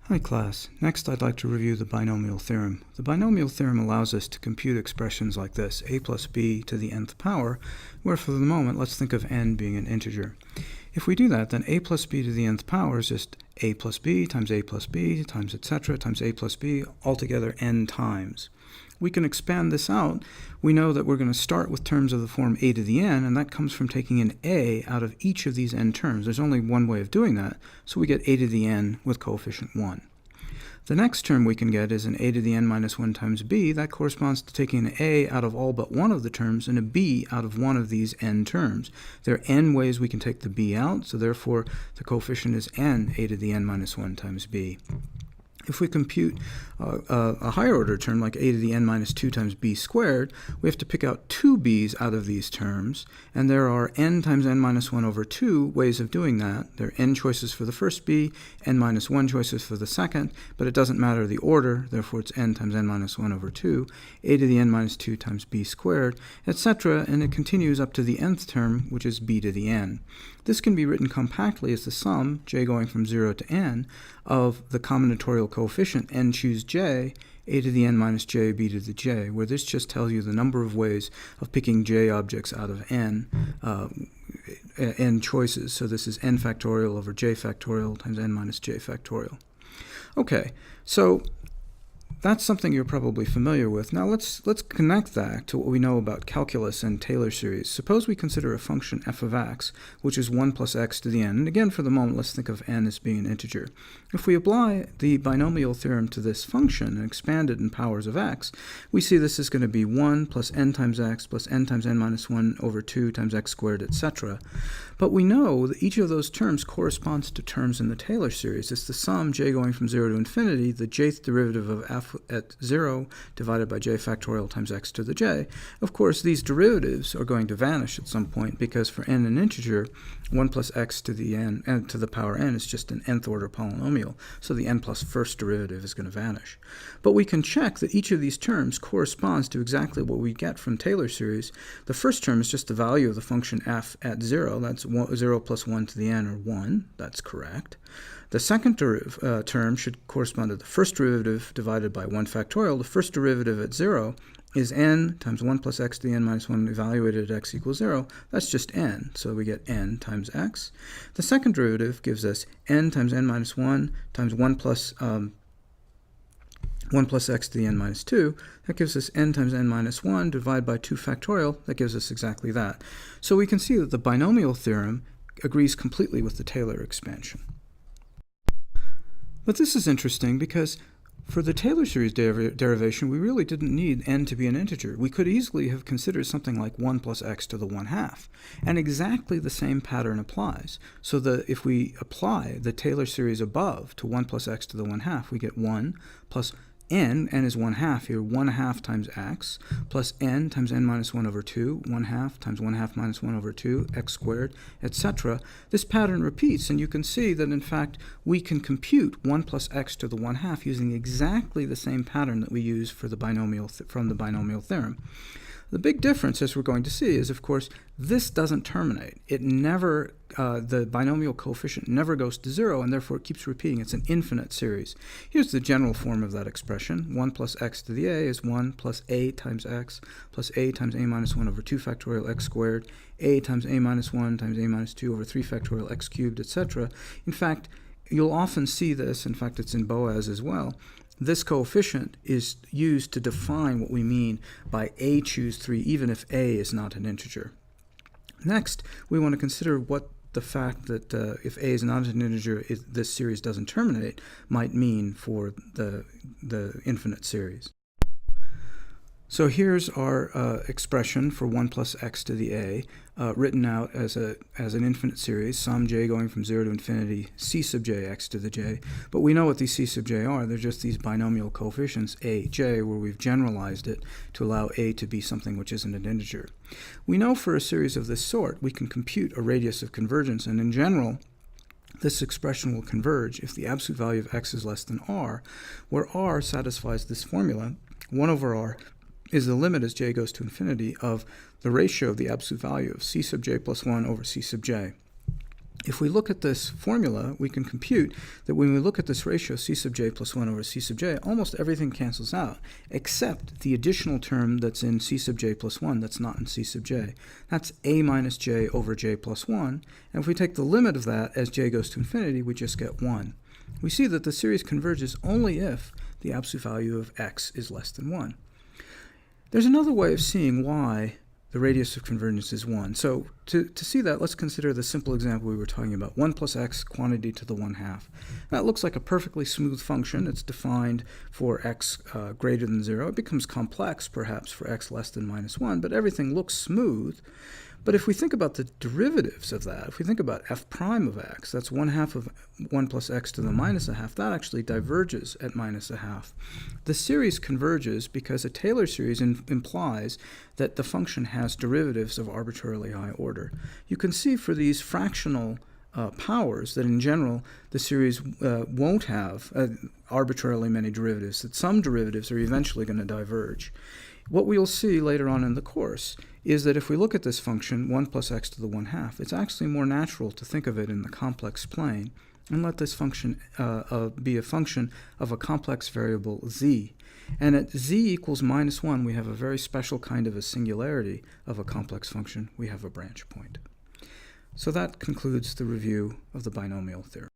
Hi class, next I'd like to review the binomial theorem. The binomial theorem allows us to compute expressions like this, a plus b to the nth power, where for the moment let's think of n being an integer. If we do that, then a plus b to the nth power is just a plus b times etc. times a plus b, altogether n times. We can expand this out. We know that we're going to start with terms of the form a to the n, and that comes from taking an a out of each of these n terms. There's only one way of doing that, so we get a to the n with coefficient 1. The next term we can get is an a to the n minus 1 times b. That corresponds to taking an a out of all but one of the terms and a b out of one of these n terms. There are n ways we can take the b out, so therefore the coefficient is n a to the n minus 1 times b. If we compute a higher order term like a to the n minus 2 times b squared, we have to pick out two b's out of these terms, and there are n times n minus 1 over 2 ways of doing that. There are n choices for the first b, n minus 1 choices for the second, but it doesn't matter the order, therefore it's n times n minus 1 over 2, a to the n minus 2 times b squared, etc., and it continues up to the nth term, which is b to the n. This can be written compactly as the sum, j going from 0 to n, of the combinatorial coefficient n choose j, a to the n minus j, b to the j, where this just tells you the number of ways of picking j objects out of n choices. So this is n factorial over j factorial times n minus j factorial. Okay, so that's something you're probably familiar with. Now let's connect that to what we know about calculus and Taylor series. Suppose we consider a function f of x, which is 1 plus x to the n. And again, for the moment, let's think of n as being an integer. If we apply the binomial theorem to this function and expand it in powers of x, we see this is going to be 1 plus n times x plus n times n minus 1 over 2 times x squared, etc. But we know that each of those terms corresponds to terms in the Taylor series. It's the sum, j going from 0 to infinity, the jth derivative of f at 0 divided by j factorial times x to the j. Of course, these derivatives are going to vanish at some point because for n an integer, 1 plus x to the n and to the power n is just an nth order polynomial, so the n plus first derivative is going to vanish. But we can check that each of these terms corresponds to exactly what we get from Taylor series. The first term is just the value of the function f at 0. That's 0 plus 1 to the n, or 1. That's correct. The second term should correspond to the first derivative divided by 1 factorial. The first derivative at 0 is n times 1 plus x to the n minus 1 evaluated at x equals 0. That's just n, so we get n times x. The second derivative gives us n times n minus 1 times 1 plus x to the n minus 2. That gives us n times n minus 1 divided by 2 factorial. That gives us exactly that. So we can see that the binomial theorem agrees completely with the Taylor expansion. But this is interesting because for the Taylor series derivation, we really didn't need n to be an integer. We could easily have considered something like 1 plus x to the 1/2. And exactly the same pattern applies. So if we apply the Taylor series above to 1 plus x to the 1/2, we get 1 plus n is 1/2 here, 1/2 times x, plus n times n minus 1 over 2, 1/2 times 1/2 minus 1 over 2, x squared, etc. This pattern repeats, and you can see that, in fact, we can compute 1 plus x to the 1/2 using exactly the same pattern that we use for the from the binomial theorem. The big difference, as we're going to see, is, of course, this doesn't terminate. It never, the binomial coefficient never goes to 0, and therefore it keeps repeating. It's an infinite series. Here's the general form of that expression. 1 plus x to the a is 1 plus a times x plus a times a minus 1 over 2 factorial x squared, a times a minus 1 times a minus 2 over 3 factorial x cubed, etc. In fact, you'll often see this. In fact, it's in Boas as well. This coefficient is used to define what we mean by a choose 3, even if a is not an integer. Next, we want to consider what the fact that if a is not an integer, this series doesn't terminate, might mean for the infinite series. So here's our expression for 1 plus x to the a, written out as an infinite series, sum j going from 0 to infinity, c sub j x to the j. But we know what these c sub j are. They're just these binomial coefficients, a, j, where we've generalized it to allow a to be something which isn't an integer. We know for a series of this sort, we can compute a radius of convergence, and in general, this expression will converge if the absolute value of x is less than r, where r satisfies this formula. 1 over r is the limit as j goes to infinity of the ratio of the absolute value of c sub j plus 1 over c sub j. If we look at this formula, we can compute that when we look at this ratio, c sub j plus 1 over c sub j, almost everything cancels out, except the additional term that's in c sub j plus 1 that's not in c sub j. That's a minus j over j plus 1, and if we take the limit of that as j goes to infinity, we just get 1. We see that the series converges only if the absolute value of x is less than 1. There's another way of seeing why the radius of convergence is 1. So to see that, let's consider the simple example we were talking about, 1 plus x quantity to the 1/2. That looks like a perfectly smooth function. It's defined for x greater than 0. It becomes complex, perhaps, for x less than minus 1, but everything looks smooth. But if we think about the derivatives of that, if we think about f prime of x, that's 1/2 of 1 plus x to the minus 1/2, that actually diverges at minus 1/2. The series converges because a Taylor series implies that the function has derivatives of arbitrarily high order. You can see for these fractional powers that in general the series won't have arbitrarily many derivatives, that some derivatives are eventually going to diverge. What we'll see later on in the course is that if we look at this function, 1 plus x to the 1/2, it's actually more natural to think of it in the complex plane and let this function be a function of a complex variable z. And at z equals minus 1, we have a very special kind of a singularity of a complex function. We have a branch point. So that concludes the review of the binomial theorem.